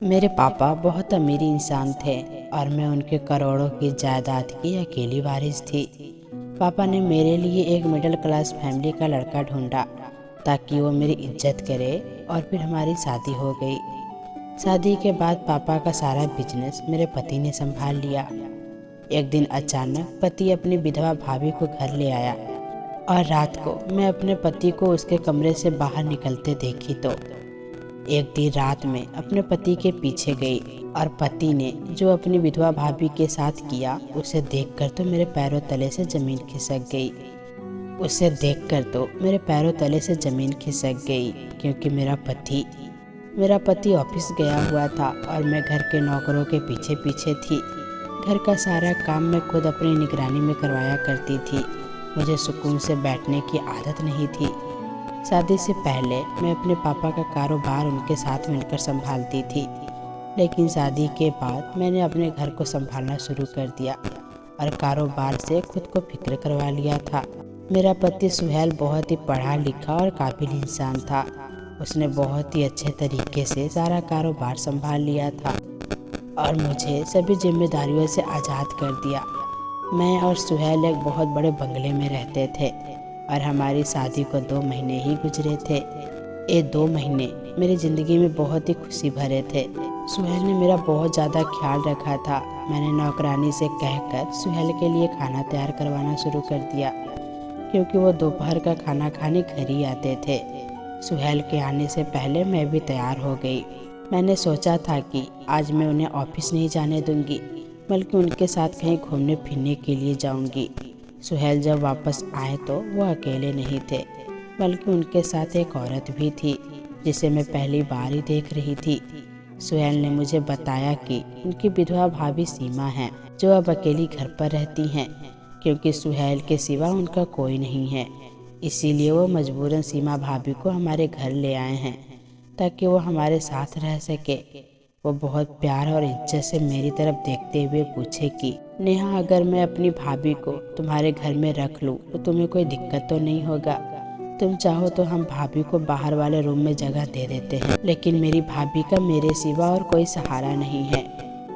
मेरे पापा बहुत अमीर इंसान थे और मैं उनके करोड़ों की जायदाद की अकेली वारिस थी। पापा ने मेरे लिए एक मिडिल क्लास फैमिली का लड़का ढूंढा ताकि वो मेरी इज्जत करे और फिर हमारी शादी हो गई। शादी के बाद पापा का सारा बिजनेस मेरे पति ने संभाल लिया। एक दिन अचानक पति अपनी विधवा भाभी को घर ले आया और रात को मैं अपने पति को उसके कमरे से बाहर निकलते देखी तो एक दिन रात में अपने पति के पीछे गई और पति ने जो अपनी विधवा भाभी के साथ किया उसे देखकर तो मेरे पैरों तले से जमीन खिसक गई। उसे देखकर तो मेरे पैरों तले से जमीन खिसक गई क्योंकि मेरा पति ऑफिस गया हुआ था और मैं घर के नौकरों के पीछे पीछे थी। घर का सारा काम मैं खुद अपनी निगरानी में करवाया करती थी। मुझे सुकून से बैठने की आदत नहीं थी। शादी से पहले मैं अपने पापा का कारोबार उनके साथ मिलकर संभालती थी, लेकिन शादी के बाद मैंने अपने घर को संभालना शुरू कर दिया और कारोबार से खुद को फिक्र करवा लिया था। मेरा पति सुहेल बहुत ही पढ़ा लिखा और काबिल इंसान था। उसने बहुत ही अच्छे तरीके से सारा कारोबार संभाल लिया था और मुझे सभी जिम्मेदारियों से आज़ाद कर दिया। मैं और सुहेल एक बहुत बड़े बंगले में रहते थे और हमारी शादी को 2 महीने ही गुजरे थे। ये 2 महीने मेरी ज़िंदगी में बहुत ही खुशी भरे थे। सुहेल ने मेरा बहुत ज़्यादा ख्याल रखा था। मैंने नौकरानी से कहकर सुहेल के लिए खाना तैयार करवाना शुरू कर दिया क्योंकि वो दोपहर का खाना खाने घर ही आते थे। सुहेल के आने से पहले मैं भी तैयार हो गई। मैंने सोचा था कि आज मैं उन्हें ऑफिस नहीं जाने दूंगी, बल्कि उनके साथ कहीं घूमने फिरने के लिए जाऊंगी। सुहेल जब वापस आए तो वो अकेले नहीं थे, बल्कि उनके साथ एक औरत भी थी जिसे मैं पहली बार ही देख रही थी। सुहेल ने मुझे बताया कि उनकी विधवा भाभी सीमा है जो अब अकेली घर पर रहती हैं क्योंकि सुहेल के सिवा उनका कोई नहीं है। इसीलिए वो मजबूरन सीमा भाभी को हमारे घर ले आए हैं ताकि वो हमारे साथ रह सके। वो बहुत प्यार और इज्जत से मेरी तरफ देखते हुए पूछे कि नेहा, अगर मैं अपनी भाभी को तुम्हारे घर में रख लूँ तो तुम्हें कोई दिक्कत तो नहीं होगा? तुम चाहो तो हम भाभी को बाहर वाले रूम में जगह दे देते हैं, लेकिन मेरी भाभी का मेरे सिवा और कोई सहारा नहीं है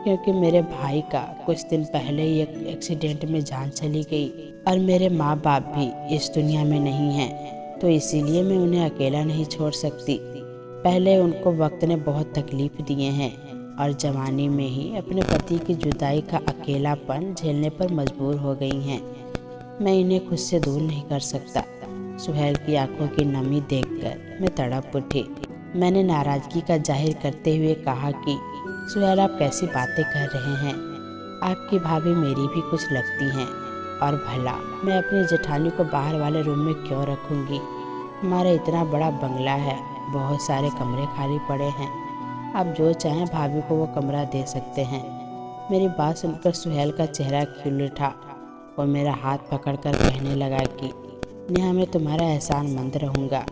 क्योंकि मेरे भाई का कुछ दिन पहले ही एक एक्सीडेंट में जान चली गई और मेरे माँ बाप भी इस दुनिया में नहीं हैं, तो इसीलिए मैं उन्हें अकेला नहीं छोड़ सकती। पहले उनको वक्त ने बहुत तकलीफ दिए हैं और जवानी में ही अपने पति की जुदाई का अकेलापन झेलने पर मजबूर हो गई हैं। मैं इन्हें खुद से दूर नहीं कर सकता। सुहेल की आंखों की नमी देखकर मैं तड़प उठी। मैंने नाराजगी का जाहिर करते हुए कहा कि सुहेल, आप कैसी बातें कर रहे हैं? आपकी भाभी मेरी भी कुछ लगती हैं और भला मैं अपनी जेठानी को बाहर वाले रूम में क्यों रखूँगी? हमारा इतना बड़ा बंगला है, बहुत सारे कमरे खाली पड़े हैं। आप जो चाहें भाभी को वो कमरा दे सकते हैं। मेरी बात सुनकर सुहेल का चेहरा खिल उठा। वो मेरा हाथ पकड़कर कहने लगा कि नेहा, मैं तुम्हारा एहसानमंद रहूँगा।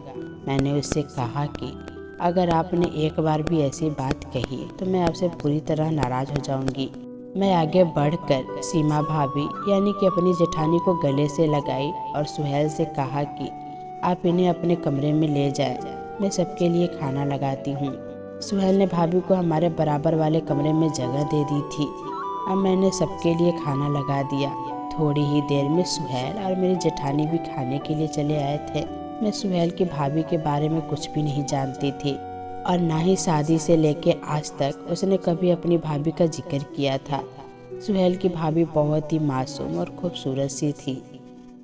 मैंने उससे कहा कि अगर आपने एक बार भी ऐसी बात कही तो मैं आपसे पूरी तरह नाराज़ हो जाऊँगी। मैं आगे बढ़कर सीमा भाभी यानी कि अपनी जेठानी को गले से लगाई और सुहेल से कहा कि आप इन्हें अपने कमरे में ले जाएं, मैं सबके लिए खाना लगाती हूँ। सुहेल ने भाभी को हमारे बराबर वाले कमरे में जगह दे दी थी। अब मैंने सबके लिए खाना लगा दिया। थोड़ी ही देर में सुहेल और मेरी जेठानी भी खाने के लिए चले आए थे। मैं सुहेल की भाभी के बारे में कुछ भी नहीं जानती थी और ना ही शादी से लेके आज तक उसने कभी अपनी भाभी का जिक्र किया था। सुहेल की भाभी बहुत ही मासूम और खूबसूरत सी थी।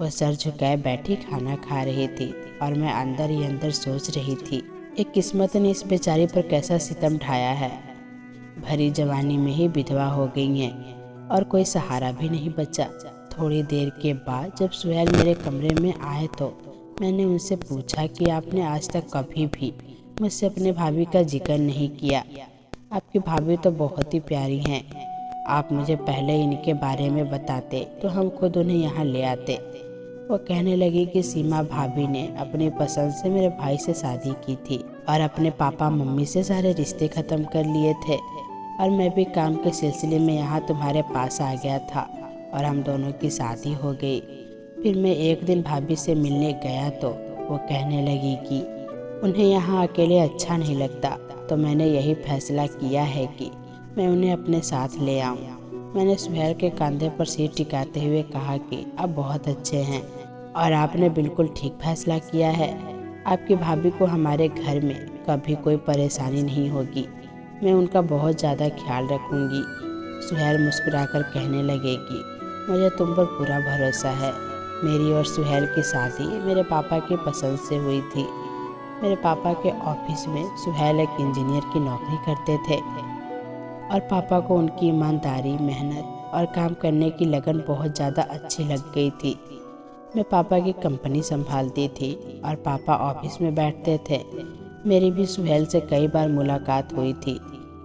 वह सर झुकाए बैठी खाना खा रही थी और मैं अंदर ही अंदर सोच रही थी, एक किस्मत ने इस बेचारी पर कैसा सितम ढाया है। भरी जवानी में ही विधवा हो गई हैं और कोई सहारा भी नहीं बचा। थोड़ी देर के बाद जब सुहेल मेरे कमरे में आए तो मैंने उनसे पूछा कि आपने आज तक कभी भी मुझसे अपने भाभी का जिक्र नहीं किया। आपकी भाभी तो बहुत ही प्यारी हैं। आप मुझे पहले इनके बारे में बताते तो हम खुद उन्हें यहाँ ले आते। वो कहने लगी कि सीमा भाभी ने अपनी पसंद से मेरे भाई से शादी की थी और अपने पापा मम्मी से सारे रिश्ते ख़त्म कर लिए थे और मैं भी काम के सिलसिले में यहाँ तुम्हारे पास आ गया था और हम दोनों की शादी हो गई। फिर मैं एक दिन भाभी से मिलने गया तो वो कहने लगी कि उन्हें यहाँ अकेले अच्छा नहीं लगता, तो मैंने यही फैसला किया है कि मैं उन्हें अपने साथ ले आऊं। मैंने सुहेल के कंधे पर सिर टिकाते हुए कहा कि आप बहुत अच्छे हैं और आपने बिल्कुल ठीक फैसला किया है। आपकी भाभी को हमारे घर में कभी कोई परेशानी नहीं होगी। मैं उनका बहुत ज़्यादा ख्याल रखूंगी। सुहेल मुस्कुराकर कहने लगे कि मुझे तुम पर पूरा भरोसा है। मेरी और सुहेल की शादी मेरे पापा की पसंद से हुई थी। मेरे पापा के ऑफिस में सुहेल एक इंजीनियर की नौकरी करते थे और पापा को उनकी ईमानदारी, मेहनत और काम करने की लगन बहुत ज़्यादा अच्छी लग गई थी। मैं पापा की कंपनी संभालती थी और पापा ऑफिस में बैठते थे। मेरी भी सुहेल से कई बार मुलाकात हुई थी,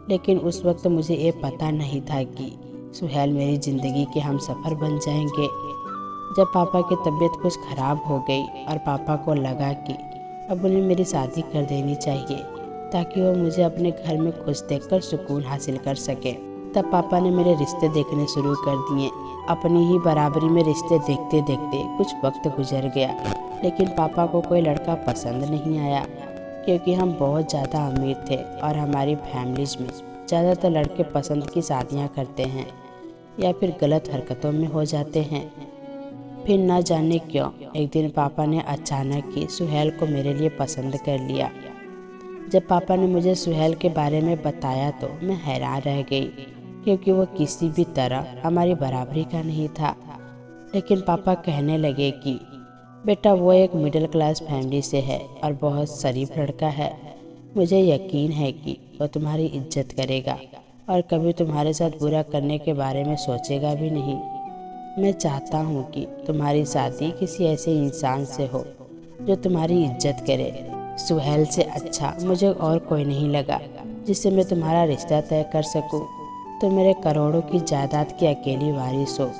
लेकिन उस वक्त मुझे ये पता नहीं था कि सुहेल मेरी ज़िंदगी के हमसफ़र बन जाएंगे। जब पापा की तबीयत कुछ ख़राब हो गई और पापा को लगा कि अब उन्हें मेरी शादी कर देनी चाहिए ताकि वो मुझे अपने घर में खुश देखकर सुकून हासिल कर सके, तब पापा ने मेरे रिश्ते देखने शुरू कर दिए। अपनी ही बराबरी में रिश्ते देखते देखते कुछ वक्त गुजर गया, लेकिन पापा को कोई लड़का पसंद नहीं आया क्योंकि हम बहुत ज़्यादा अमीर थे और हमारी फैमिलीज में ज़्यादातर लड़के पसंद की शादियाँ करते हैं या फिर गलत हरकतों में हो जाते हैं। फिर न जाने क्यों एक दिन पापा ने अचानक ही सुहेल को मेरे लिए पसंद कर लिया। जब पापा ने मुझे सुहेल के बारे में बताया तो मैं हैरान रह गई क्योंकि वो किसी भी तरह हमारी बराबरी का नहीं था। लेकिन पापा कहने लगे कि बेटा वो एक मिडिल क्लास फैमिली से है और बहुत शरीफ लड़का है। मुझे यकीन है कि वो तुम्हारी इज्जत करेगा और कभी तुम्हारे साथ बुरा करने के बारे में सोचेगा भी नहीं। मैं चाहता हूँ कि तुम्हारी शादी किसी ऐसे इंसान से हो जो तुम्हारी इज्जत करे। सुहेल से अच्छा मुझे और कोई नहीं लगा जिससे मैं तुम्हारा रिश्ता तय कर सकूं। तो मेरे करोड़ों की जायदाद की अकेली वारिस हो।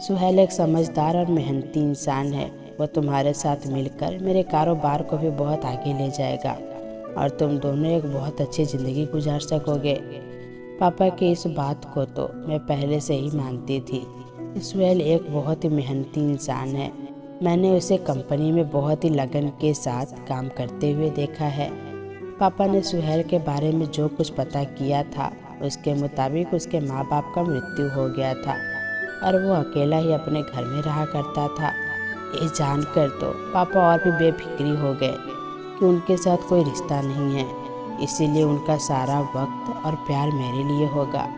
सुहेल एक समझदार और मेहनती इंसान है। वो तुम्हारे साथ मिलकर मेरे कारोबार को भी बहुत आगे ले जाएगा और तुम दोनों एक बहुत अच्छी ज़िंदगी गुजार सकोगे। पापा की इस बात को तो मैं पहले से ही मानती थी। सुहेल एक बहुत ही मेहनती इंसान है। मैंने उसे कंपनी में बहुत ही लगन के साथ काम करते हुए देखा है। पापा ने सुहेल के बारे में जो कुछ पता किया था उसके मुताबिक उसके माँ बाप का मृत्यु हो गया था और वो अकेला ही अपने घर में रहा करता था। ये जानकर तो पापा और भी बेफिक्री हो गए कि उनके साथ कोई रिश्ता नहीं है, इसीलिए उनका सारा वक्त और प्यार मेरे लिए होगा।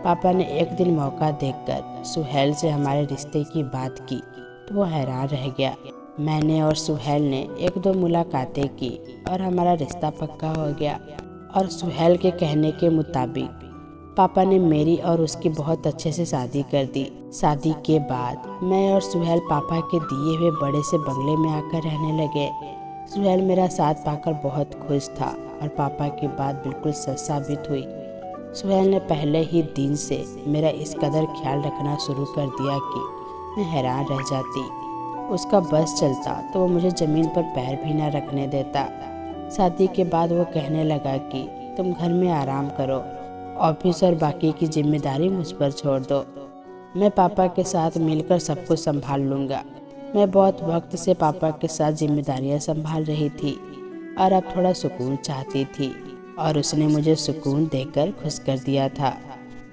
पापा ने एक दिन मौका देखकर सुहेल से हमारे रिश्ते की बात की तो वो हैरान रह गया। मैंने और सुहेल ने एक दो मुलाकातें की और हमारा रिश्ता पक्का हो गया। और सुहेल के कहने के मुताबिक पापा ने मेरी और उसकी बहुत अच्छे से शादी कर दी। शादी के बाद मैं और सुहेल पापा के दिए हुए बड़े से बंगले में आकर रहने लगे। सुहेल मेरा साथ पाकर बहुत खुश था और पापा की बात बिल्कुल सच साबित हुई। सुहेल ने पहले ही दिन से मेरा इस कदर ख्याल रखना शुरू कर दिया कि मैं हैरान रह जाती। उसका बस चलता तो वो मुझे ज़मीन पर पैर भी न रखने देता। शादी के बाद वो कहने लगा कि तुम घर में आराम करो, ऑफिस और बाकी की जिम्मेदारी मुझ पर छोड़ दो, मैं पापा के साथ मिलकर सब कुछ संभाल लूँगा। मैं बहुत वक्त से पापा के साथ जिम्मेदारियाँ संभाल रही थी और अब थोड़ा सुकून चाहती थी और उसने मुझे सुकून देकर खुश कर दिया था।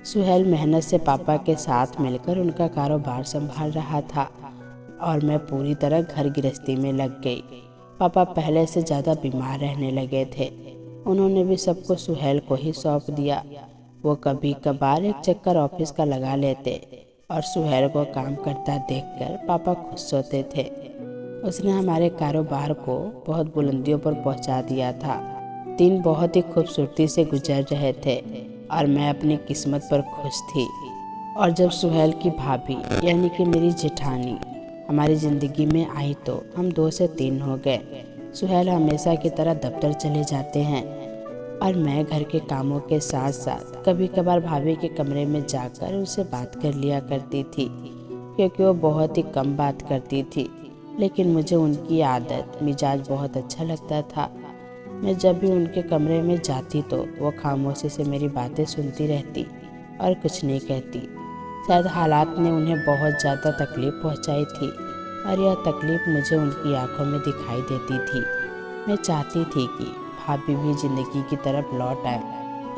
सुहेल मेहनत से पापा के साथ मिलकर उनका कारोबार संभाल रहा था और मैं पूरी तरह घर गृहस्थी में लग गई। पापा पहले से ज़्यादा बीमार रहने लगे थे। उन्होंने भी सब कुछ सुहेल को ही सौंप दिया। वो कभी कभार एक चक्कर ऑफिस का लगा लेते और सुहेल को काम करता देखकर पापा खुश होते थे। उसने हमारे कारोबार को बहुत बुलंदियों पर पहुंचा दिया था। दिन बहुत ही खूबसूरती से गुजर रहे थे और मैं अपनी किस्मत पर खुश थी। और जब सुहेल की भाभी यानी कि मेरी जेठानी हमारी ज़िंदगी में आई तो हम 2 से 3 हो गए। सुहेल हमेशा की तरह दफ्तर चले जाते हैं और मैं घर के कामों के साथ साथ कभी कभार भाभी के कमरे में जाकर उनसे बात कर लिया करती थी क्योंकि वो बहुत ही कम बात करती थी, लेकिन मुझे उनकी आदत मिजाज बहुत अच्छा लगता था। मैं जब भी उनके कमरे में जाती तो वो खामोशी से मेरी बातें सुनती रहती और कुछ नहीं कहती। शायद हालात ने उन्हें बहुत ज़्यादा तकलीफ़ पहुंचाई थी और यह तकलीफ़ मुझे उनकी आंखों में दिखाई देती थी। मैं चाहती थी कि भाभी भी जिंदगी की तरफ लौट आए,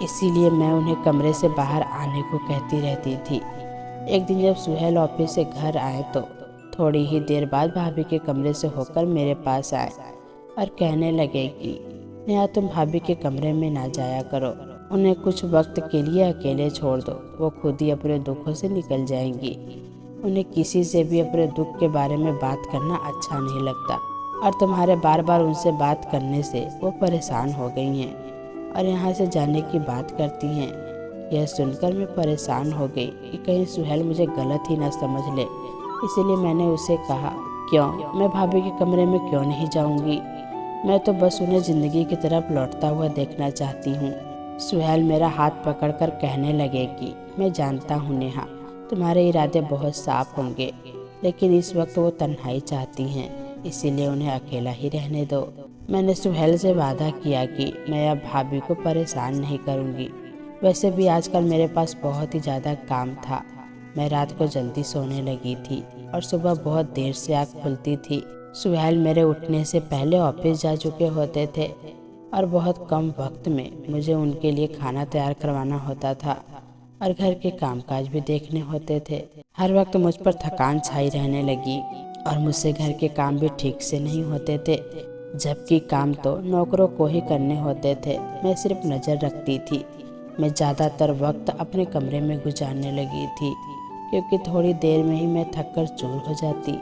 इसीलिए मैं उन्हें कमरे से बाहर आने को कहती रहती थी। एक दिन जब सुहेल ऑफिस से घर आए तो थोड़ी ही देर बाद भाभी के कमरे से होकर मेरे पास आए और कहने लगे कि नेहा, तुम भाभी के कमरे में ना जाया करो, उन्हें कुछ वक्त के लिए अकेले छोड़ दो, वो खुद ही अपने दुखों से निकल जाएंगी। उन्हें किसी से भी अपने दुख के बारे में बात करना अच्छा नहीं लगता और तुम्हारे बार बार उनसे बात करने से वो परेशान हो गई हैं और यहाँ से जाने की बात करती हैं। यह सुनकर मैं परेशान हो गई कि कहीं सुहेल मुझे गलत ही ना समझ ले, इसीलिए मैंने उसे कहा, क्यों, मैं भाभी के कमरे में क्यों नहीं जाऊंगी, मैं तो बस उन्हें ज़िंदगी की तरफ लौटता हुआ देखना चाहती हूँ। सुहेल मेरा हाथ पकड़कर कहने लगे कि मैं जानता हूँ नेहा, तुम्हारे इरादे बहुत साफ होंगे, लेकिन इस वक्त वो तन्हाई चाहती हैं, इसीलिए उन्हें अकेला ही रहने दो। मैंने सुहेल से वादा किया कि मैं अब भाभी को परेशान नहीं करूँगी। वैसे भी आजकल मेरे पास बहुत ही ज़्यादा काम था। मैं रात को जल्दी सोने लगी थी और सुबह बहुत देर से आँख खुलती थी। सुहेल मेरे उठने से पहले ऑफिस जा चुके होते थे और बहुत कम वक्त में मुझे उनके लिए खाना तैयार करवाना होता था और घर के कामकाज भी देखने होते थे। हर वक्त मुझ पर थकान छाई रहने लगी और मुझसे घर के काम भी ठीक से नहीं होते थे, जबकि काम तो नौकरों को ही करने होते थे। मैं सिर्फ नज़र रखती थी। मैं ज़्यादातर वक्त अपने कमरे में गुजारने लगी थी क्योंकि थोड़ी देर में ही मैं थक कर चूर हो जाती।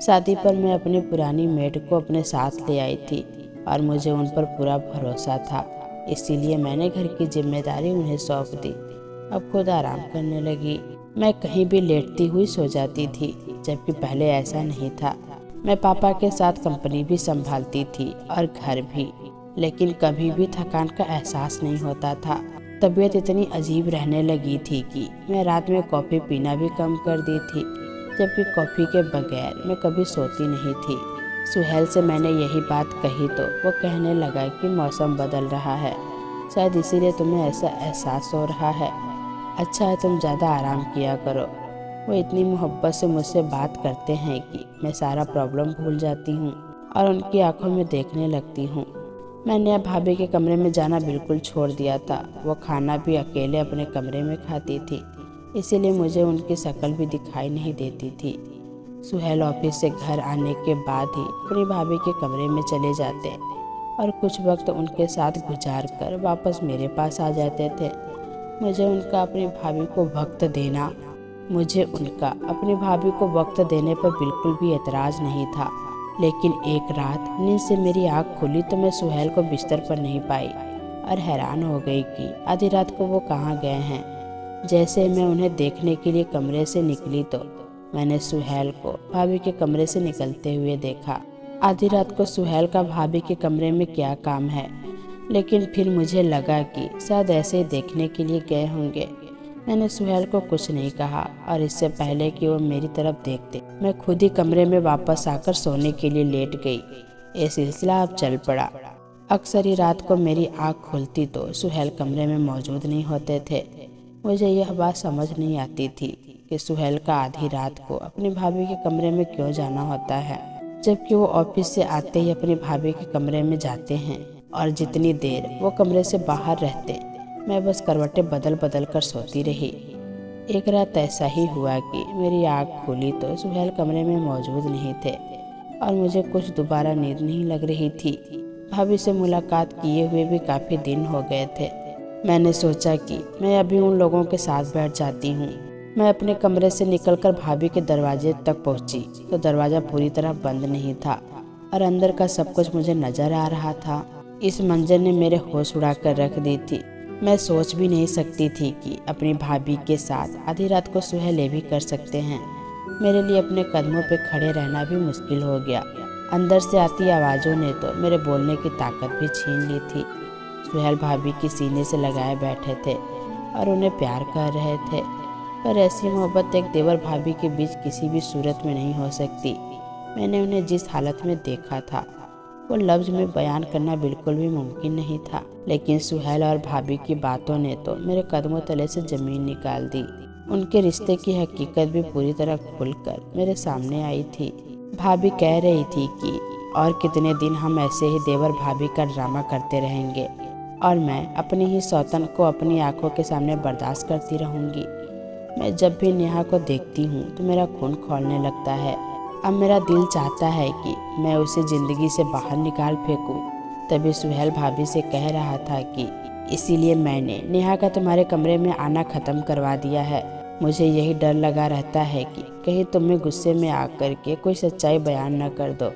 शादी पर मैं अपनी पुरानी मेड को अपने साथ ले आई थी और मुझे उन पर पूरा भरोसा था, इसीलिए मैंने घर की जिम्मेदारी उन्हें सौंप दी। अब खुद आराम करने लगी। मैं कहीं भी लेटती हुई सो जाती थी, जबकि पहले ऐसा नहीं था। मैं पापा के साथ कंपनी भी संभालती थी और घर भी, लेकिन कभी भी थकान का एहसास नहीं होता था। तबीयत इतनी अजीब रहने लगी थी कि मैं रात में कॉफ़ी पीना भी कम कर दी थी, जबकि कॉफ़ी के बगैर मैं कभी सोती नहीं थी। सुहेल से मैंने यही बात कही तो वो कहने लगा कि मौसम बदल रहा है, शायद इसीलिए तुम्हें ऐसा एहसास हो रहा है। अच्छा है, तुम ज़्यादा आराम किया करो। वो इतनी मोहब्बत से मुझसे बात करते हैं कि मैं सारा प्रॉब्लम भूल जाती हूँ और उनकी आंखों में देखने लगती हूँ। मैंने अब भाभी के कमरे में जाना बिल्कुल छोड़ दिया था। वो खाना भी अकेले अपने कमरे में खाती थी, इसीलिए मुझे उनकी शक्ल भी दिखाई नहीं देती थी। सुहेल ऑफिस से घर आने के बाद ही अपनी भाभी के कमरे में चले जाते और कुछ वक्त उनके साथ गुजार कर वापस मेरे पास आ जाते थे। मुझे उनका अपनी भाभी को वक्त देने पर बिल्कुल भी एतराज़ नहीं था, लेकिन एक रात नींद से मेरी आँख खुली तो मैं सुहेल को बिस्तर पर नहीं पाई और हैरान हो गई कि आधी रात को वो कहाँ गए हैं। जैसे मैं उन्हें देखने के लिए कमरे से निकली तो मैंने सुहेल को भाभी के कमरे से निकलते हुए देखा। आधी रात को सुहेल का भाभी के कमरे में क्या काम है, लेकिन फिर मुझे लगा कि शायद ऐसे ही देखने के लिए गए होंगे। मैंने सुहेल को कुछ नहीं कहा और इससे पहले कि वो मेरी तरफ देखते मैं खुद ही कमरे में वापस आकर सोने के लिए लेट गई। ये सिलसिला अब चल पड़ा। अक्सर ही रात को मेरी आँख खुलती तो सुहेल कमरे में मौजूद नहीं होते थे। मुझे यह बात समझ नहीं आती थी कि सुहेल का आधी रात को अपनी भाभी के कमरे में क्यों जाना होता है, जबकि वो ऑफिस से आते ही अपनी भाभी के कमरे में जाते हैं और जितनी देर वो कमरे से बाहर रहते मैं बस करवटें बदल बदल कर सोती रही। एक रात ऐसा ही हुआ कि मेरी आँख खुली तो सुहेल कमरे में मौजूद नहीं थे और मुझे कुछ दोबारा नींद नहीं लग रही थी। भाभी से मुलाकात किए हुए भी काफ़ी दिन हो गए थे। मैंने सोचा कि मैं अभी उन लोगों के साथ बैठ जाती हूँ। मैं अपने कमरे से निकलकर भाभी के दरवाजे तक पहुँची तो दरवाज़ा पूरी तरह बंद नहीं था और अंदर का सब कुछ मुझे नज़र आ रहा था। इस मंजर ने मेरे होश उड़ा कर रख दी थी। मैं सोच भी नहीं सकती थी कि अपनी भाभी के साथ आधी रात को सुहेल ये भी कर सकते हैं। मेरे लिए अपने कदमों पे खड़े रहना भी मुश्किल हो गया। अंदर से आती आवाज़ों ने तो मेरे बोलने की ताकत भी छीन ली थी। सुहेल भाभी की सीने से लगाए बैठे थे और उन्हें प्यार कर रहे थे, पर ऐसी मोहब्बत एक देवर भाभी के बीच किसी भी सूरत में नहीं हो सकती। मैंने उन्हें जिस हालत में देखा था वो लफ्ज़ में बयान करना बिल्कुल भी मुमकिन नहीं था, लेकिन सुहेल और भाभी की बातों ने तो मेरे कदमों तले से ज़मीन निकाल दी। उनके रिश्ते की हकीकत भी पूरी तरह खुलकर मेरे सामने आई थी। भाभी कह रही थी कि और कितने दिन हम ऐसे ही देवर भाभी का ड्रामा करते रहेंगे और मैं अपनी ही सौतन को अपनी आंखों के सामने बर्दाश्त करती रहूंगी। मैं जब भी नेहा को देखती हूँ तो मेरा खून खौलने लगता है। अब मेरा दिल चाहता है कि मैं उसे ज़िंदगी से बाहर निकाल फेंकूं। तभी सुहेल भाभी से कह रहा था कि इसीलिए मैंने नेहा का तुम्हारे कमरे में आना ख़त्म करवा दिया है। मुझे यही डर लगा रहता है कि कहीं तुम्हें गुस्से में आकर के कोई सच्चाई बयान न कर दो।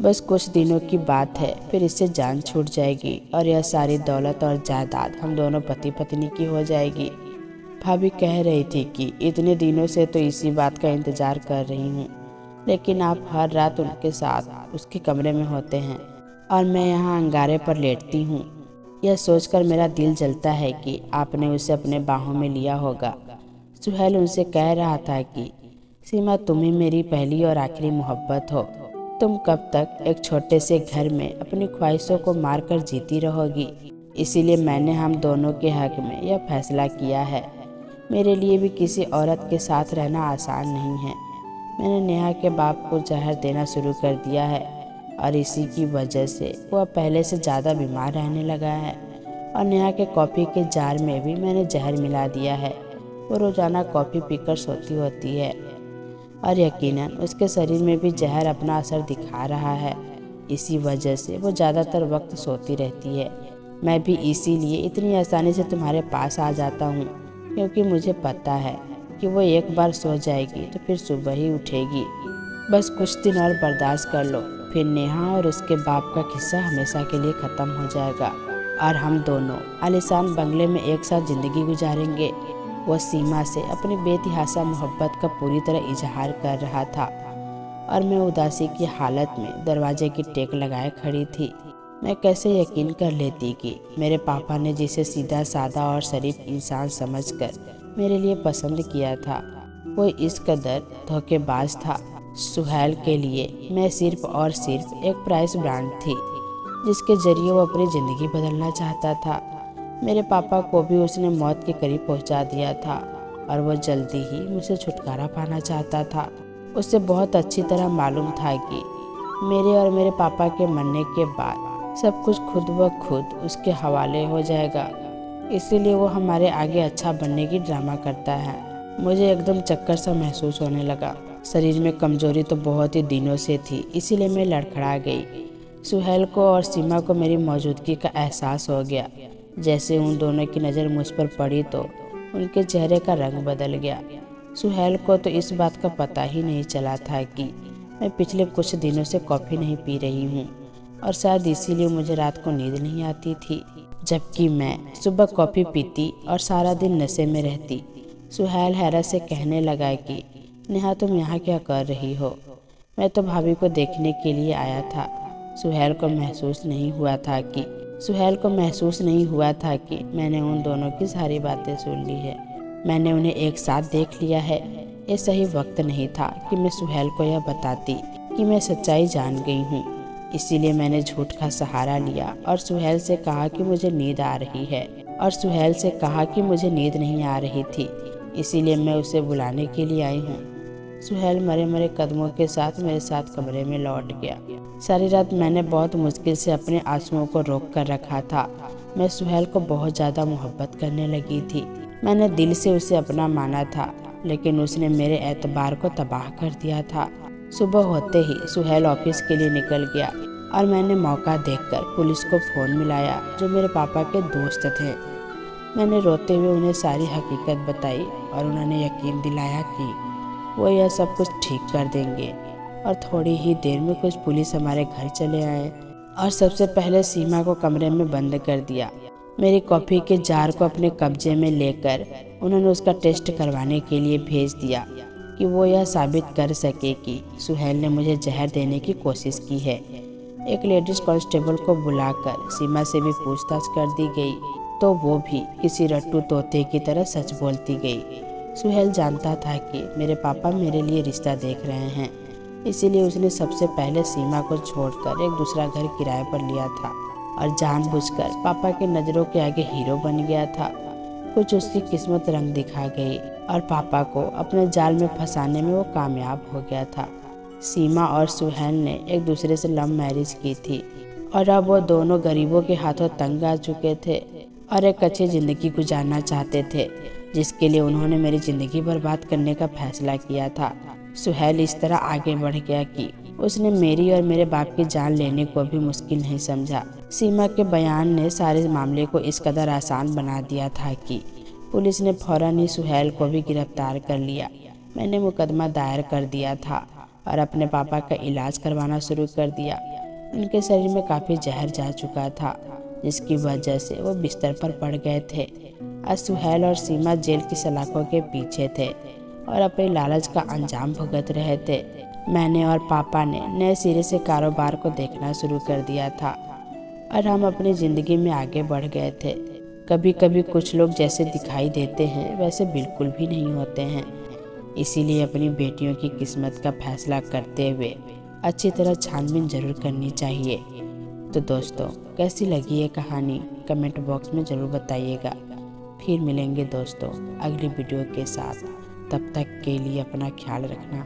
बस कुछ दिनों की बात है, फिर इससे जान छूट जाएगी और यह सारी दौलत और जायदाद हम दोनों पति पत्नी की हो जाएगी। भाभी कह रही थी कि इतने दिनों से तो इसी बात का इंतज़ार कर रही हूँ, लेकिन आप हर रात उनके साथ उसके कमरे में होते हैं और मैं यहाँ अंगारे पर लेटती हूँ। यह सोचकर मेरा दिल जलता है कि आपने उसे अपने बाहों में लिया होगा। सुहेल उनसे कह रहा था कि सीमा, तुम ही मेरी पहली और आखिरी मोहब्बत हो। तुम कब तक एक छोटे से घर में अपनी ख्वाहिशों को मारकर जीती रहोगी? इसीलिए मैंने हम दोनों के हक में यह फैसला किया है। मेरे लिए भी किसी औरत के साथ रहना आसान नहीं है। मैंने नेहा के बाप को जहर देना शुरू कर दिया है और इसी की वजह से वो अब पहले से ज़्यादा बीमार रहने लगा है। और नेहा के कॉफ़ी के जार में भी मैंने जहर मिला दिया है। वो रोज़ाना कॉफ़ी पीकर सोती होती है और यकीनन उसके शरीर में भी जहर अपना असर दिखा रहा है। इसी वजह से वो ज़्यादातर वक्त सोती रहती है। मैं भी इसीलिए इतनी आसानी से तुम्हारे पास आ जाता हूँ, क्योंकि मुझे पता है कि वो एक बार सो जाएगी तो फिर सुबह ही उठेगी। बस कुछ दिन और बर्दाश्त कर लो, फिर नेहा और उसके बाप का किस्सा हमेशा के लिए ख़त्म हो जाएगा और हम दोनों आलीशान बंगले में एक साथ ज़िंदगी गुजारेंगे। वो सीमा से अपनी बेतहाशा मोहब्बत का पूरी तरह इजहार कर रहा था और मैं उदासी की हालत में दरवाजे की टेक लगाए खड़ी थी। मैं कैसे यकीन कर लेती कि मेरे पापा ने जिसे सीधा साधा और शरीफ इंसान समझकर मेरे लिए पसंद किया था, वो इस कदर धोखेबाज था। सुहेल के लिए मैं सिर्फ और सिर्फ एक प्राइस ब्रांड थी, जिसके जरिए वो अपनी ज़िंदगी बदलना चाहता था। मेरे पापा को भी उसने मौत के करीब पहुंचा दिया था और वो जल्दी ही मुझसे छुटकारा पाना चाहता था। उसे बहुत अच्छी तरह मालूम था कि मेरे और मेरे पापा के मरने के बाद सब कुछ खुद ब खुद उसके हवाले हो जाएगा। इसीलिए वो हमारे आगे अच्छा बनने की ड्रामा करता है। मुझे एकदम चक्कर सा महसूस होने लगा। शरीर में कमजोरी तो बहुत ही दिनों से थी, इसीलिए मैं लड़खड़ा गई। सुहेल को और सीमा को मेरी मौजूदगी का एहसास हो गया। जैसे उन दोनों की नज़र मुझ पर पड़ी तो उनके चेहरे का रंग बदल गया। सुहेल को तो इस बात का पता ही नहीं चला था कि मैं पिछले कुछ दिनों से कॉफ़ी नहीं पी रही हूँ और शायद इसीलिए मुझे रात को नींद नहीं आती थी, जबकि मैं सुबह कॉफ़ी पीती और सारा दिन नशे में रहती। सुहेल हैरत से कहने लगा कि नेहा, तुम यहाँ क्या कर रही हो? मैं तो भाभी को देखने के लिए आया था। सुहेल को महसूस नहीं हुआ था कि मैंने उन दोनों की सारी बातें सुन ली है। मैंने उन्हें एक साथ देख लिया है। ये सही वक्त नहीं था कि मैं सुहेल को यह बताती कि मैं सच्चाई जान गई हूँ। इसीलिए मैंने झूठ का सहारा लिया और सुहेल से कहा कि मुझे नींद आ रही है और सुहेल से कहा कि मुझे नींद नहीं आ रही थी, इसीलिए मैं उसे बुलाने के लिए आई हूँ। सुहेल मरे मरे कदमों के साथ मेरे साथ कमरे में लौट गया। सारी रात मैंने बहुत मुश्किल से अपने आंसुओं को रोक कर रखा था। मैं सुहेल को बहुत ज़्यादा मोहब्बत करने लगी थी। मैंने दिल से उसे अपना माना था, लेकिन उसने मेरे एतबार को तबाह कर दिया था। सुबह होते ही सुहेल ऑफिस के लिए निकल गया और मैंने मौका देखकर पुलिस को फ़ोन मिलाया, जो मेरे पापा के दोस्त थे। मैंने रोते हुए उन्हें सारी हकीकत बताई और उन्होंने यकीन दिलाया कि वो यह सब कुछ ठीक कर देंगे। और थोड़ी ही देर में कुछ पुलिस हमारे घर चले आए और सबसे पहले सीमा को कमरे में बंद कर दिया। मेरी कॉफ़ी के जार को अपने कब्जे में लेकर उन्होंने उसका टेस्ट करवाने के लिए भेज दिया कि वो यह साबित कर सके कि सुहेल ने मुझे जहर देने की कोशिश की है। एक लेडीज कांस्टेबल को बुलाकर सीमा से भी पूछताछ कर दी गई, तो वो भी किसी रट्टू तोते की तरह सच बोलती गई। सुहेल जानता था कि मेरे पापा मेरे लिए रिश्ता देख रहे हैं, इसीलिए उसने सबसे पहले सीमा को छोड़कर एक दूसरा घर किराए पर लिया था और जानबूझकर पापा की नज़रों के आगे हीरो बन गया था। कुछ उसकी किस्मत रंग दिखा गई और पापा को अपने जाल में फंसाने में वो कामयाब हो गया था। सीमा और सुहेल ने एक दूसरे से लव मैरिज की थी और अब वो दोनों गरीबों के हाथों तंग आ चुके थे और एक अच्छी ज़िंदगी गुजारना चाहते थे, जिसके लिए उन्होंने मेरी ज़िंदगी बर्बाद करने का फैसला किया था। सुहेल इस तरह आगे बढ़ गया कि उसने मेरी और मेरे बाप की जान लेने को भी मुश्किल नहीं समझा। सीमा के बयान ने सारे मामले को इस कदर आसान बना दिया था कि पुलिस ने फौरन ही सुहेल को भी गिरफ्तार कर लिया। मैंने मुकदमा दायर कर दिया था और अपने पापा का इलाज करवाना शुरू कर दिया। उनके शरीर में काफ़ी जहर जा चुका था, जिसकी वजह से वो बिस्तर पर पड़ गए थे। आज सुहेल और सीमा जेल की सलाखों के पीछे थे और अपने लालच का अंजाम भुगत रहे थे। मैंने और पापा ने नए सिरे से कारोबार को देखना शुरू कर दिया था और हम अपनी ज़िंदगी में आगे बढ़ गए थे। कभी कभी कुछ लोग जैसे दिखाई देते हैं वैसे बिल्कुल भी नहीं होते हैं, इसीलिए अपनी बेटियों की किस्मत का फैसला करते हुए अच्छी तरह छानबीन जरूर करनी चाहिए। तो दोस्तों, कैसी लगी ये कहानी कमेंट बॉक्स में ज़रूर बताइएगा। फिर मिलेंगे दोस्तों अगली वीडियो के साथ। तब तक के लिए अपना ख्याल रखना।